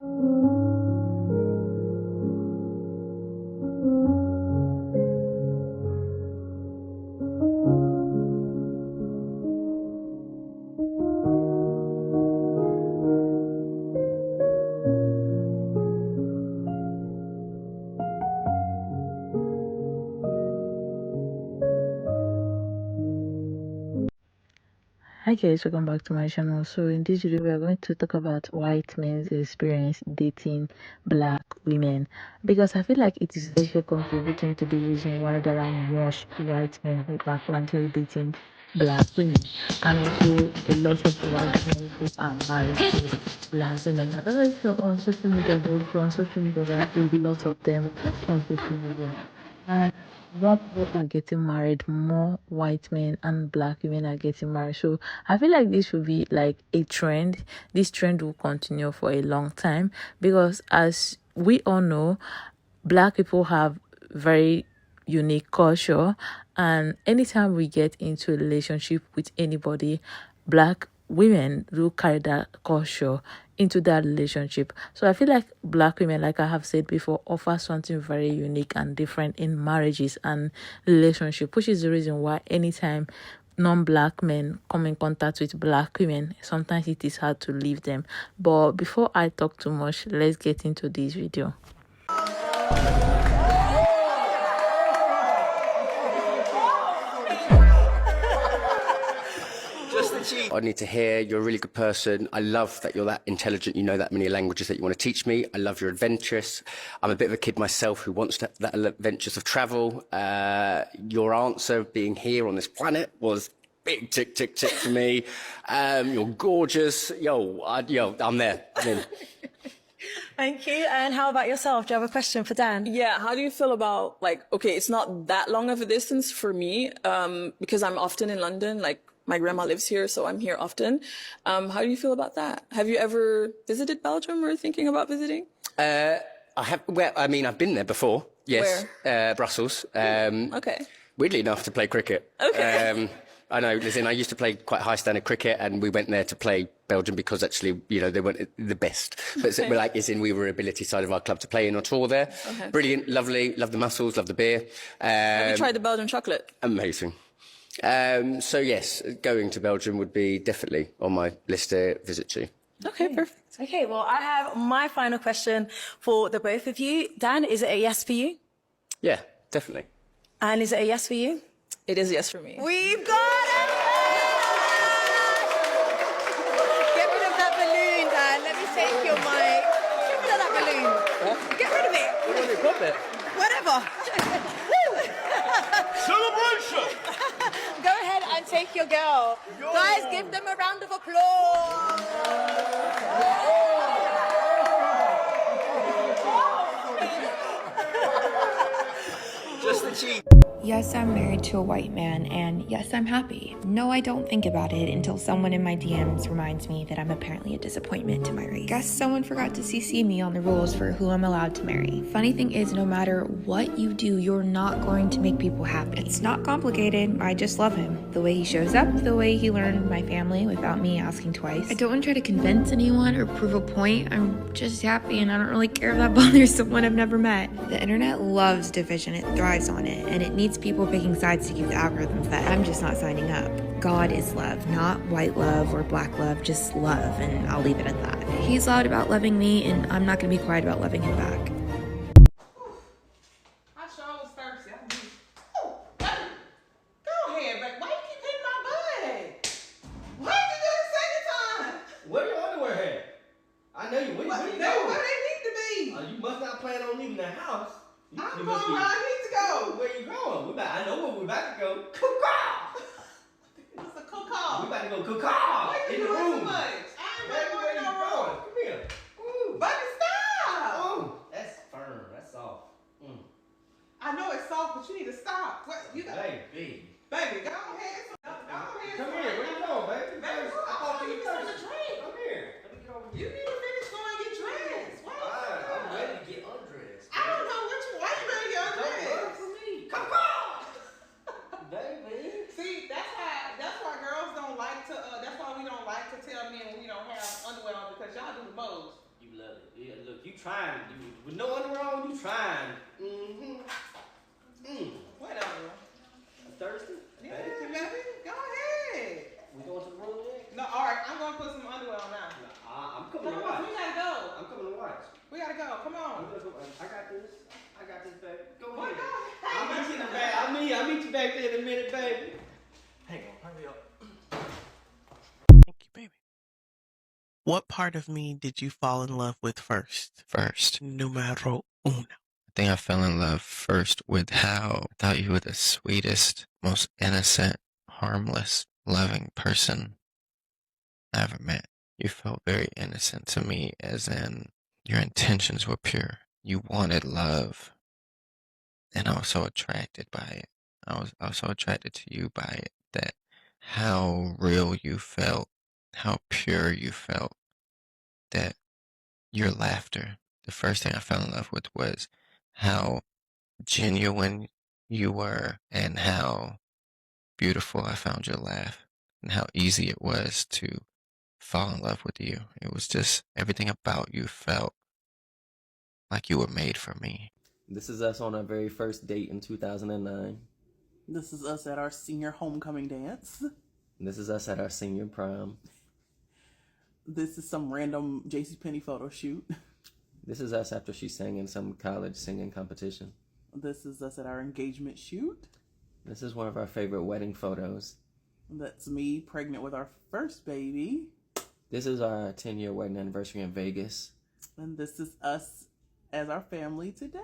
Hi guys, welcome back to my channel. So in this video we are going to talk about white men's experience dating black women, because I feel like it is actually contributing to the reason why there are more white men who are currently dating black women, and also a lot of white men who are married to black women. I don't know if you're on social media, but if you're on social media there are a lot of them on social media. And black people are getting married, more white men and black women are getting married. So I feel like this will be like a trend. This trend will continue for a long time, because as we all know, black people have very unique culture, and anytime we get into a relationship with anybody, black women do carry that culture into that relationship. So I feel like black women, like I have said before, offer something very unique and different in marriages and relationship, which is the reason why anytime non-black men come in contact with black women, sometimes it is hard to leave them. But before I talk too much, let's get into this video. I need to hear you're a really good person. I love that you're that intelligent. You know that many languages that you want to teach me. I love you're adventurous. I'm a bit of a kid myself who wants that adventures of travel. Your answer being here on this planet was big tick, tick, tick for me. You're gorgeous. I'm there. I'm in. Thank you. And how about yourself? Do you have a question for Dan? Yeah, how do you feel about, like, okay, it's not that long of a distance for me, because I'm often in London, like my grandma lives here, so I'm here often. How do you feel about that? Have you ever visited Belgium or thinking about visiting? I have. Well, I mean, I've been there before. Yes, Brussels. Okay. Weirdly enough, to play cricket. Okay. I know, listen, I used to play quite high standard cricket, and we went there to play Belgium because actually, they weren't the best. But Okay. like, as in, we were ability side of our club to play in our tour there. Okay. Brilliant, lovely, love the mussels, love the beer. Have you tried the Belgian chocolate? Amazing. So yes, going to Belgium would be definitely on my list to visit to. Okay, perfect. Okay, well, I have my final question for the both of you. Dan, is it a yes for you? Yeah, definitely. And is it a yes for you? It is yes for me. We've got it! Get rid of that balloon, Dan. Let me take your mic. Get rid of that balloon. Get rid of it. Whatever. Celebration! Go ahead and take your girl. Guys, give them a round of applause. Just the cheek. Yes, I'm married to a white man, and yes, I'm happy. No, I don't think about it until someone in my DMs reminds me that I'm apparently a disappointment to my race. Guess someone forgot to CC me on the rules for who I'm allowed to marry. Funny thing is, no matter what you do, you're not going to make people happy. It's not complicated, I just love him. The way he shows up, the way he learned my family without me asking twice. I don't want to try to convince anyone or prove a point. I'm just happy, and I don't really care if that bothers someone I've never met. The internet loves division, it thrives on it, and it needs people picking sides to keep the algorithm fed. I'm just not signing up. God is love, not white love or black love, just love, and I'll leave it at that. He's loud about loving me, and I'm not gonna be quiet about loving him back. I sure was thirsty. Go ahead, baby. Why you keep hitting my butt? Why did you do it the second time? Where your underwear at? I know you. Where you They going? where they need to be. You must not plan on leaving the house. I'm You going must be- where I need to go. Where you going? I know where we're about to go. Cook-off. What's a cook-off? We about to go cook-off Why you in the doing room. so much? I ain't Where going you no going? room. Come here. Ooh. Baby, stop. Oh, that's firm. That's soft. I know it's soft, but you need to stop. What you got? Baby. Baby, go ahead. Go ahead. Come here. Where you going, baby? Baby, I thought you you were need thirsty. to drink. Come here. Let me get over You here. need to finish going and get dressed. Why you Alright, doing I'm that? ready to get undressed. I don't know why you ready to get Don't run undressed. for me. Cook-off. Baby. See, that's why girls don't like to. That's why trying. With no one wrong, you trying. Whatever. Thirsty? Yeah, baby. Go ahead. We going to the room yet? No, all right. I'm gonna put some underwear on now. I'm Come coming to on, watch. we gotta go. I'm coming to watch. We gotta go. Come I'm on. gonna go. I got this. I got this, baby. Go What? ahead. Hey, I'll meet you in the back. I'll meet you back there in a minute, baby. Hang on, hurry up. Thank you, baby. What part of me did you fall in love with first? First, Numero uno. I think I fell in love first with how I thought you were the sweetest, most innocent, harmless, loving person I ever met. You felt very innocent to me, as in your intentions were pure. You wanted love, and I was so attracted by it. I was so attracted to you by it, that how real you felt, how pure you felt, that your laughter, the first thing I fell in love with was how genuine you were, and how beautiful I found your laugh, and how easy it was to fall in love with you. It was just everything about you felt like you were made for me. This is us on our very first date in 2009. This is us at our senior homecoming dance. This is us at our senior prom. This is some random JCPenney photo shoot. This is us after she sang in some college singing competition. This is us at our engagement shoot. This is one of our favorite wedding photos. That's me pregnant with our first baby. This is our 10-year wedding anniversary in Vegas. And this is us as our family today.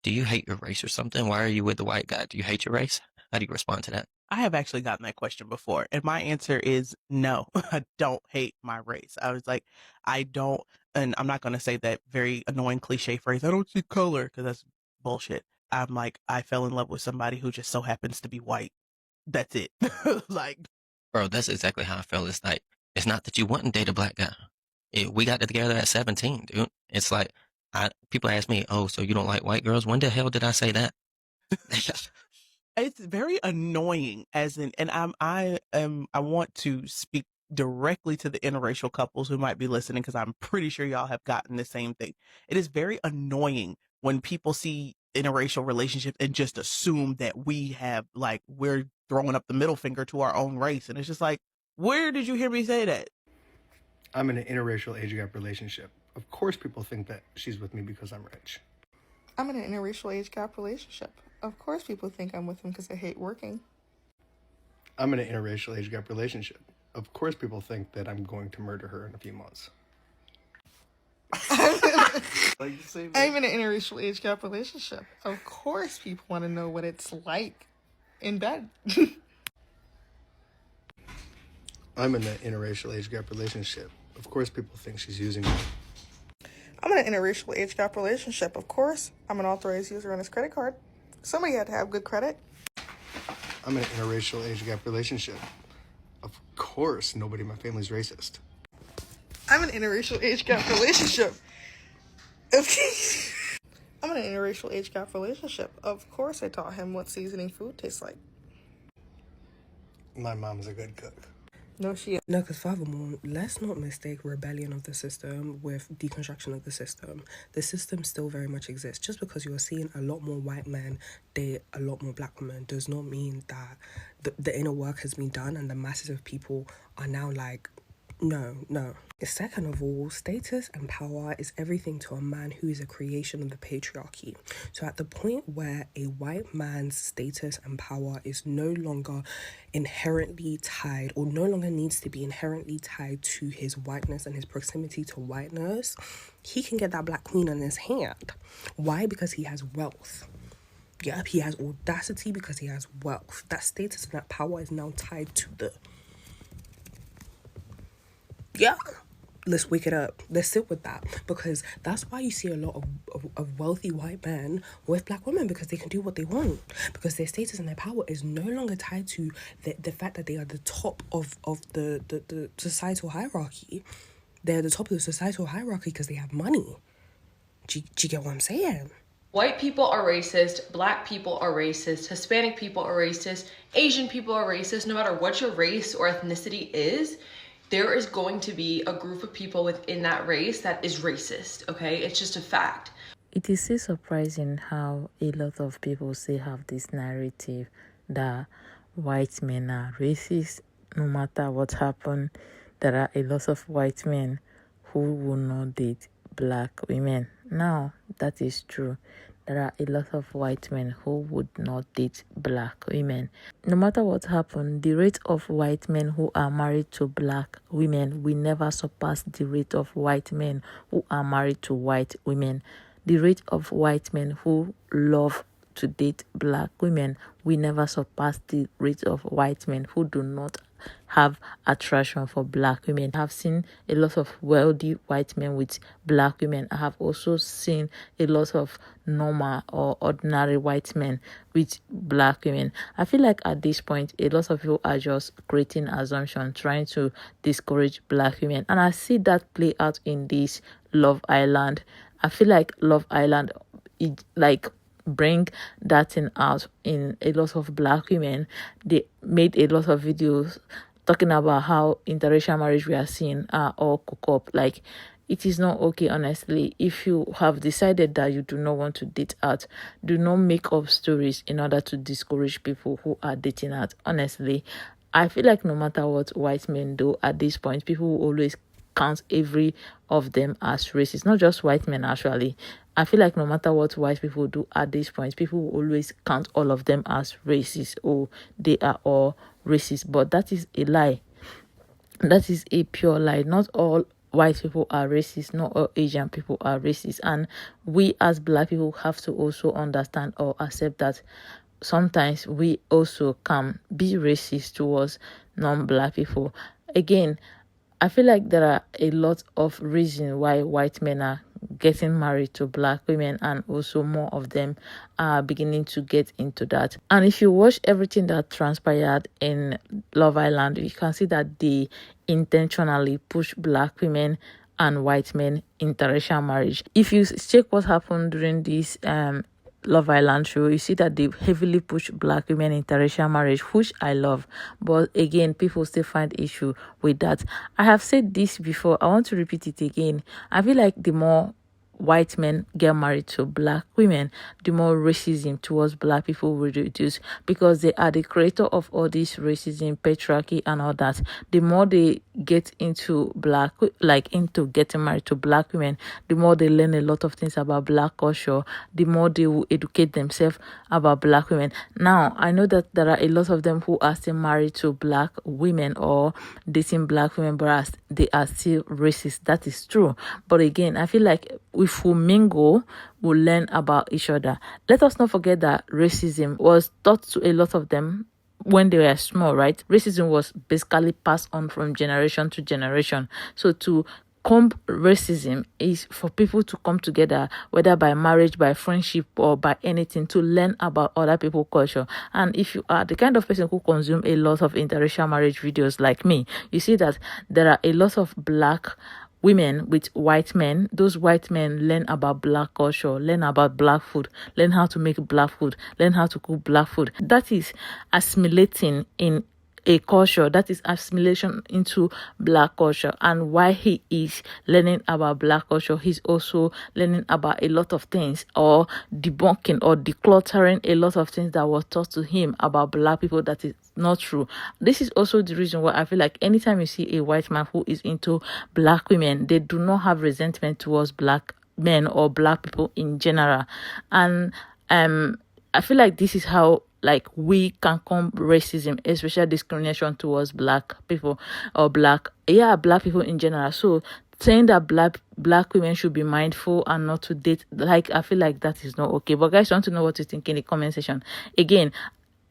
Do you hate your race or something? Why are you with the white guy? Do you hate your race? How do you respond to that? I have actually gotten that question before, and my answer is no. I don't hate my race. I was like, I don't, and I'm not going to say that very annoying cliche phrase, I don't see color, because that's bullshit. I'm like, I fell in love with somebody who just so happens to be white. That's it. Like, Bro, that's exactly how I feel. It's like, it's not that you wouldn't date a black guy. We got together at 17, dude. It's like, people ask me, oh, so you don't like white girls? When the hell did I say that? it's very annoying, as in, and I want to speak directly to the interracial couples who might be listening, because I'm pretty sure y'all have gotten the same thing. It is very annoying when people see interracial relationships and just assume that we're throwing up the middle finger to our own race. And it's just like, where did you hear me say that? I'm in an interracial age gap relationship. Of course people think that she's with me because I'm rich. I'm in an interracial age gap relationship. Of course people think I'm with him because I hate working. I'm in an interracial age gap relationship. Of course people think that I'm going to murder her in a few months. I'm in an interracial age gap relationship. Of course people want to know what it's like in bed. I'm in an interracial age gap relationship. Of course people think she's using me. I'm in an interracial age gap relationship. Of course, I'm an authorized user on his credit card. Somebody had to have good credit. I'm in an interracial age gap relationship. Of course nobody in my family's racist. I'm in an interracial age gap relationship. I'm in an interracial age gap relationship. Of course I taught him what seasoning food tastes like. My mom's a good cook. No, she No, because furthermore, let's not mistake rebellion of the system with deconstruction of the system. The system still very much exists. Just because you're seeing a lot more white men date a lot more black women does not mean that the inner work has been done and the masses of people are now like, no. Second of all, status and power is everything to a man who is a creation of the patriarchy. So at the point where a white man's status and power is no longer inherently tied, or no longer needs to be inherently tied to his whiteness and his proximity to whiteness, he can get that black queen in his hand. Why? Because he has wealth. Yep, he has audacity because he has wealth. That status and that power is now tied to the... Yeah. Let's wake it up. Let's sit with that, because that's why you see a lot of wealthy white men with black women, because they can do what they want, because their status and their power is no longer tied to the fact that they are the top of the societal hierarchy. They're the top of the societal hierarchy because they have money. Do you get what I'm saying? White people are racist, black people are racist, Hispanic people are racist, Asian people are racist. No matter what your race or ethnicity is, there is going to be a group of people within that race that is racist, okay? It's just a fact. It is so surprising how a lot of people still have this narrative that white men are racist. No matter what happened, there are a lot of white men who will not date black women. Now, that is true. There are a lot of white men who would not date black women. No matter what happened, the rate of white men who are married to black women will never surpass the rate of white men who are married to white women. The rate of white men who love to date black women will never surpass the rate of white men who do not have attraction for black women. I have seen a lot of wealthy white men with black women. I have also seen a lot of normal or ordinary white men with black women. I feel like at this point, a lot of people are just creating assumptions, trying to discourage black women. And I see that play out in this Love Island. I feel like Love Island, it bring that thing out in a lot of black women. They made a lot of videos talking about how interracial marriage we are seeing are all cook up. Like, it is not okay, honestly. If you have decided that you do not want to date out, do not make up stories in order to discourage people who are dating out. Honestly, I feel like no matter what white men do at this point, people will always count every of them as racist. Not just white men, actually. I feel like no matter what white people do at this point, people will always count all of them as racist, or they are all racist. But that is a lie. That is a pure lie. Not all white people are racist, not all Asian people are racist. And we as black people have to also understand or accept that sometimes we also can be racist towards non-black people. Again, I feel like there are a lot of reasons why white men are getting married to black women, and also more of them are beginning to get into that. And if you watch everything that transpired in Love Island, you can see that they intentionally push black women and white men interracial marriage. If you check what happened during this Love Island show, you see that they heavily push black women interracial marriage, which I love. But again, people still find issue with that. I have said this before. I want to repeat it again. I feel like the more white men get married to black women, the more racism towards black people will reduce, because they are the creator of all this racism, patriarchy, and all that. The more they get into into getting married to black women, the more they learn a lot of things about black culture, the more they will educate themselves about black women. Now, I know that there are a lot of them who are still married to black women or dating black women, but they are still racist. That is true. But again, I feel like if we mingle, we'll learn about each other. Let us not forget that racism was taught to a lot of them when they were small, right? Racism was basically passed on from generation to generation. So to comb racism is for people to come together, whether by marriage, by friendship, or by anything, to learn about other people's culture. And if you are the kind of person who consume a lot of interracial marriage videos like me, you see that there are a lot of black women with white men. Those white men learn about black culture, learn about black food, learn how to make black food, learn how to cook black food. That is assimilating in a culture, that is assimilation into black culture. And while he is learning about black culture, he's also learning about a lot of things, or debunking or decluttering a lot of things that was taught to him about black people that is not true. This is also the reason why I feel like anytime you see a white man who is into black women, they do not have resentment towards black men or black people in general. And I feel like this is how we can comb racism, especially discrimination towards black people or black people in general. So saying that black women should be mindful and not to date, I feel like that is not okay. But guys, I want to know what you think in the comment section. Again,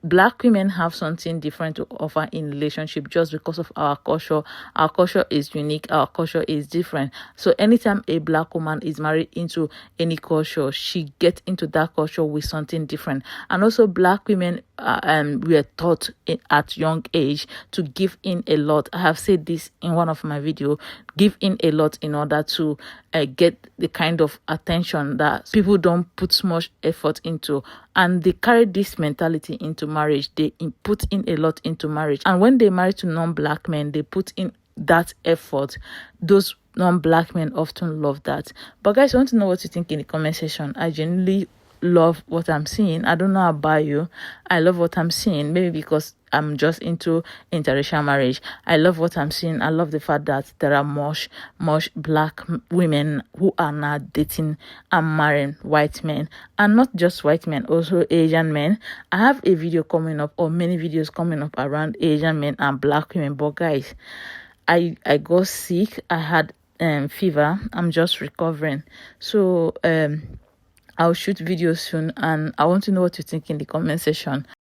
black women have something different to offer in relationship just because of our culture. Our culture is unique. Our culture is different. So anytime a black woman is married into any culture, she gets into that culture with something different. And also black women we are taught at young age to give in a lot. I have said this in one of my videos. Give in a lot in order to get the kind of attention that people don't put much effort into. And they carry this mentality into marriage. They put in a lot into marriage. And when they marry to non-black men, they put in that effort. Those non-black men often love that. But guys, I want to know what you think in the comment section. I genuinely love what I'm seeing. I don't know about you. I love what I'm seeing. Maybe because I'm just into interracial marriage. I love what I'm seeing. I love the fact that there are much black women who are now dating and marrying white men, and not just white men, also Asian men. I have a video coming up, or many videos coming up around Asian men and black women. But guys, I got sick. I had fever. I'm just recovering. So I'll shoot videos soon, and I want to know what you think in the comment section.